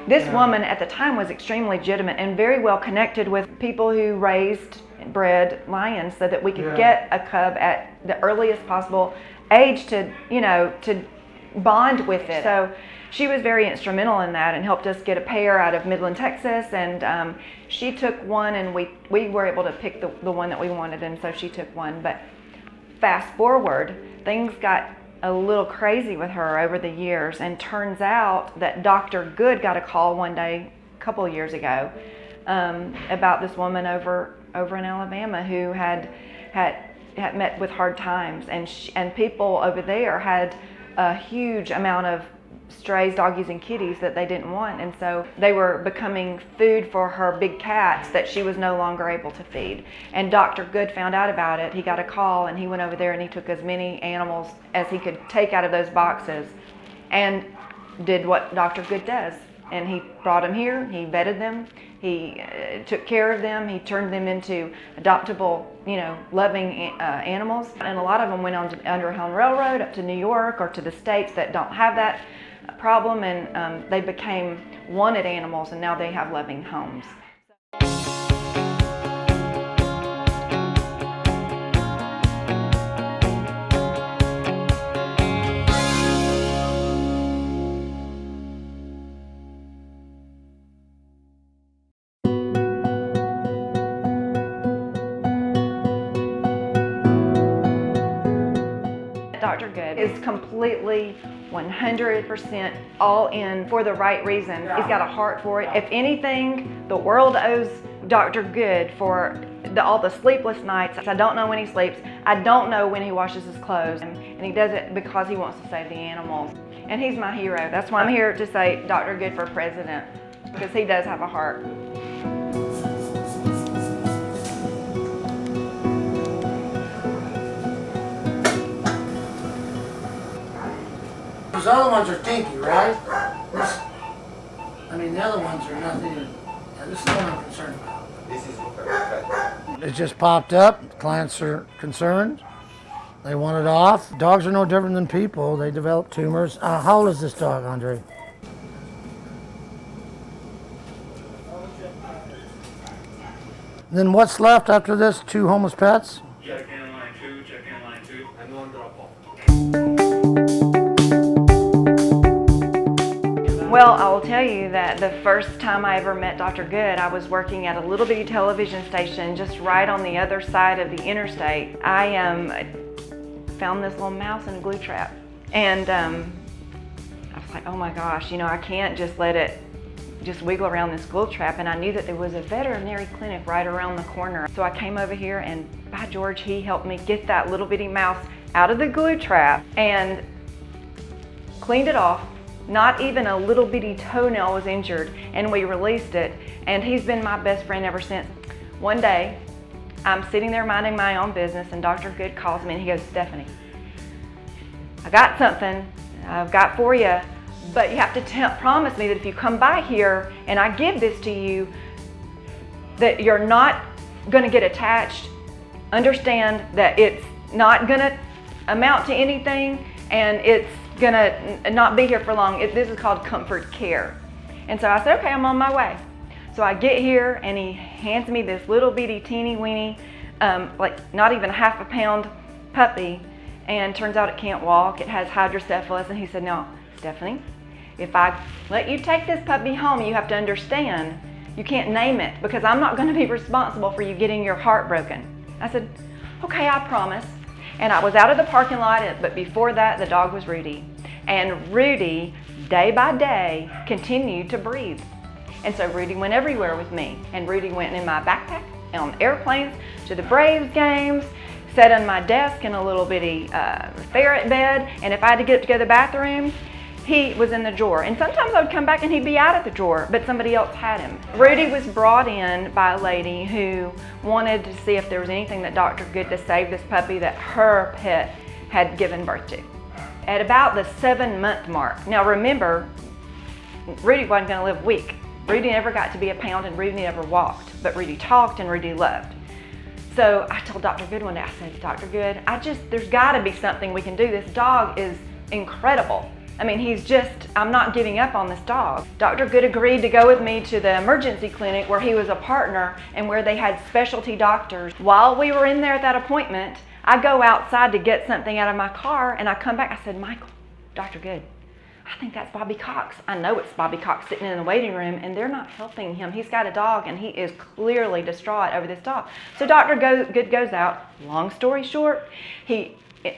This woman at the time was extremely legitimate and very well connected with people who raised and bred lions so that we could get a cub at the earliest possible age to, to bond with it. So she was very instrumental in that and helped us get a pair out of Midland, Texas, and she took one, and we were able to pick the one that we wanted, and so she took one. But fast forward, things got a little crazy with her over the years, and turns out that Dr. Good got a call one day a couple of years ago about this woman over in Alabama who had met with hard times, and people over there had a huge amount of strays, doggies, and kitties that they didn't want, and so they were becoming food for her big cats that she was no longer able to feed. And Dr. Good found out about it. He got a call, and he went over there and he took as many animals as he could take out of those boxes and did what Dr. Good does. And he brought them here, he vetted them, he took care of them, he turned them into adoptable, loving animals. And a lot of them went on to Underground Railroad up to New York or to the states that don't have that problem, and they became wanted animals, and now they have loving homes. Dr. Good is completely 100% all in for the right reason. He's got a heart for it. If anything, the world owes Dr. Good for all the sleepless nights. I don't know when he sleeps. I don't know when he washes his clothes. And he does it because he wants to save the animals. And he's my hero. That's why I'm here to say Dr. Good for president, because he does have a heart. These other ones are tinky, right? The other ones are nothing. This is the one I'm concerned about. This is perfect. It just popped up. Clients are concerned. They want it off. Dogs are no different than people. They develop tumors. How old is this dog, Andre? Then what's left after this? 2 homeless pets? Check in line 2, and 1 drop off. Well, I will tell you that the first time I ever met Dr. Good, I was working at a little bitty television station just right on the other side of the interstate. I found this little mouse in a glue trap, and I was like, oh my gosh, I can't just let it just wiggle around this glue trap, and I knew that there was a veterinary clinic right around the corner. So I came over here, and by George, he helped me get that little bitty mouse out of the glue trap and cleaned it off. Not even a little bitty toenail was injured, and we released it, and he's been my best friend ever since. One day, I'm sitting there minding my own business, and Dr. Good calls me and he goes, Stephanie, I got something I've got for you, but you have to promise me that if you come by here and I give this to you, that you're not gonna get attached. Understand that it's not gonna amount to anything, and it's gonna not be here for long. This is called comfort care. And so I said, okay, I'm on my way. So I get here, and he hands me this little bitty teeny weeny, like not even half a pound puppy, and turns out it can't walk. It has hydrocephalus. And he said, now, Stephanie, if I let you take this puppy home, you have to understand you can't name it, because I'm not going to be responsible for you getting your heart broken. I said, okay, I promise. And I was out of the parking lot, but before that, the dog was Rudy. And Rudy, day by day, continued to breathe. And so Rudy went everywhere with me. And Rudy went in my backpack, on airplanes, to the Braves games, sat on my desk in a little bitty ferret bed. And if I had to get up to go to the bathroom, he was in the drawer. And sometimes I would come back and he'd be out of the drawer, but somebody else had him. Rudy was brought in by a lady who wanted to see if there was anything that Dr. Good to save this puppy that her pet had given birth to. At about the 7-month mark. Now remember, Rudy wasn't gonna live a week. Rudy never got to be a pound, and Rudy never walked, but Rudy talked and Rudy loved. So I told Dr. Good one day, I said, Dr. Good, there's gotta be something we can do. This dog is incredible. I mean, I'm not giving up on this dog. Dr. Good agreed to go with me to the emergency clinic where he was a partner and where they had specialty doctors. While we were in there at that appointment, I go outside to get something out of my car and I come back. I said, Michael, Dr. Good, I think that's Bobby Cox. I know it's Bobby Cox sitting in the waiting room and they're not helping him. He's got a dog and he is clearly distraught over this dog. So Dr. Good goes out. Long story short, he's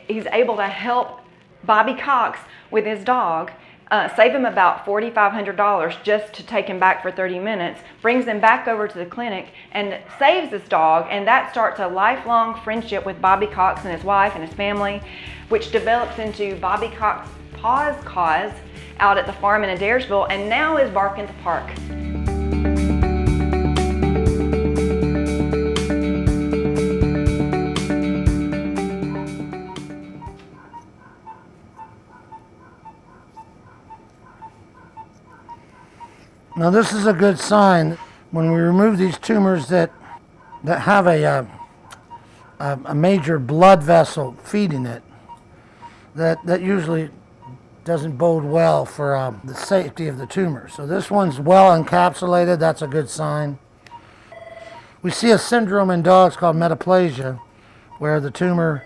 able to help Bobby Cox with his dog, save him about $4,500 just to take him back for 30 minutes, brings him back over to the clinic and saves this dog, and that starts a lifelong friendship with Bobby Cox and his wife and his family, which develops into Bobby Cox Paws Cause out at the farm in Adairsville, and now is Bark in the Park. Now this is a good sign. When we remove these tumors that have a major blood vessel feeding it, that usually doesn't bode well for the safety of the tumor. So this one's well encapsulated. That's a good sign. We see a syndrome in dogs called metaplasia, where the tumor,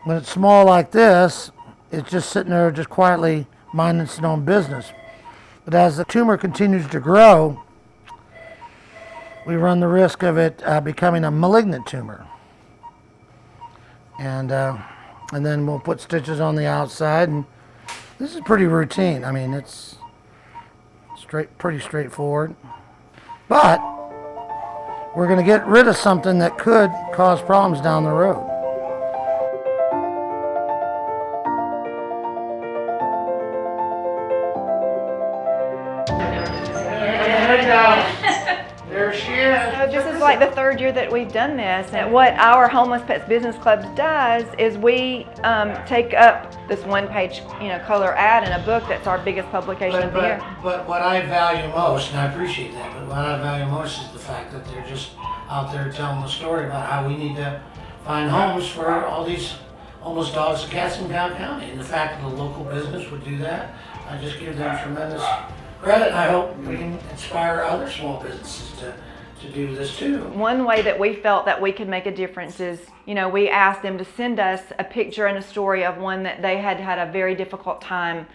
when it's small like this, it's just sitting there just quietly minding its own business. But as the tumor continues to grow, we run the risk of it becoming a malignant tumor. And then we'll put stitches on the outside, and this is pretty routine. I mean, it's pretty straightforward. But we're going to get rid of something that could cause problems down the road. There she is. So this is like the third year that we've done this, and what our Homeless Pets Business Club does is we take up this one-page, color ad in a book that's our biggest publication of the year. But what I value most, and I appreciate that, but what I value most is the fact that they're just out there telling the story about how we need to find homes for all these homeless dogs and cats in Cobb County. And the fact that the local business would do that, I just give them tremendous credit. I hope we can inspire other small businesses to do this too. One way that we felt that we could make a difference is, we asked them to send us a picture and a story of one that they had had a very difficult time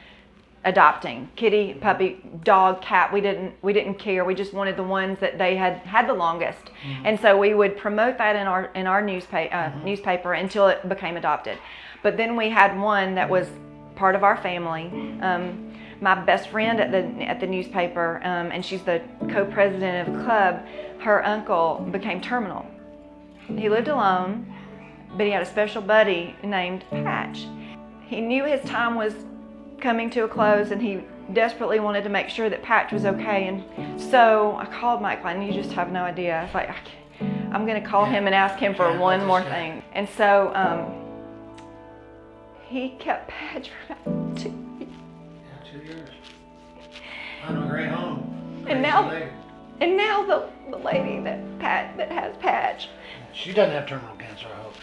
adopting. Kitty, puppy, dog, cat, we didn't care. We just wanted the ones that they had the longest. Mm-hmm. And so we would promote that in our newspaper until it became adopted. But then we had one that was part of our family. My best friend at the newspaper, and she's the co-president of the club, her uncle became terminal. He lived alone, but he had a special buddy named Patch. He knew his time was coming to a close, and he desperately wanted to make sure that Patch was okay. And so I called Michael, and you just have no idea. I was like, I'm going to call him and ask him for one more thing. And so he kept Patch for about 2 years. 2 years. I'm a great home. And now the lady that has Patch, she doesn't have terminal cancer, I hope.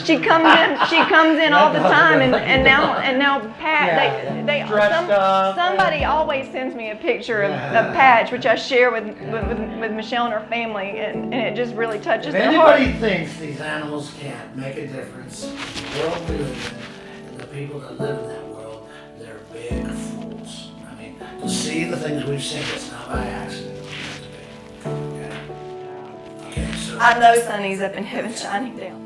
she comes in all the time, and now Pat, somebody always sends me a picture of Patch, which I share with Michelle and her family, and it just really touches their heart. If anybody thinks these animals can't make a difference in the world we live in, and the people that live in that world, they're big fools. I mean, to see the things we've seen, it's not by accident. Okay, so I know Sonny's up in heaven shining down.